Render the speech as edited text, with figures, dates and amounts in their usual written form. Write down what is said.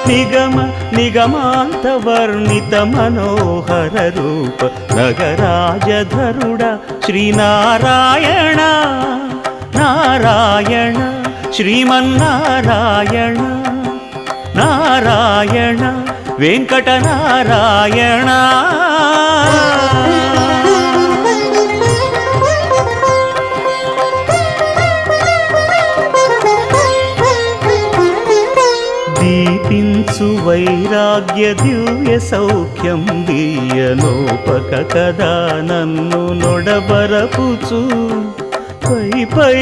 నిగమ నిగమాంత వర్ణిత మనోహర రూప నగరాజధరుడ శ్రీనారాయణ నారాయణ శ్రీమన్నారాయణ నారాయణ వెంకటనారాయణ. దీపించు వైరాగ్య దివ్య సౌఖ్యం దీయనోపక కదా నన్ను నొడబరపుచు పై పై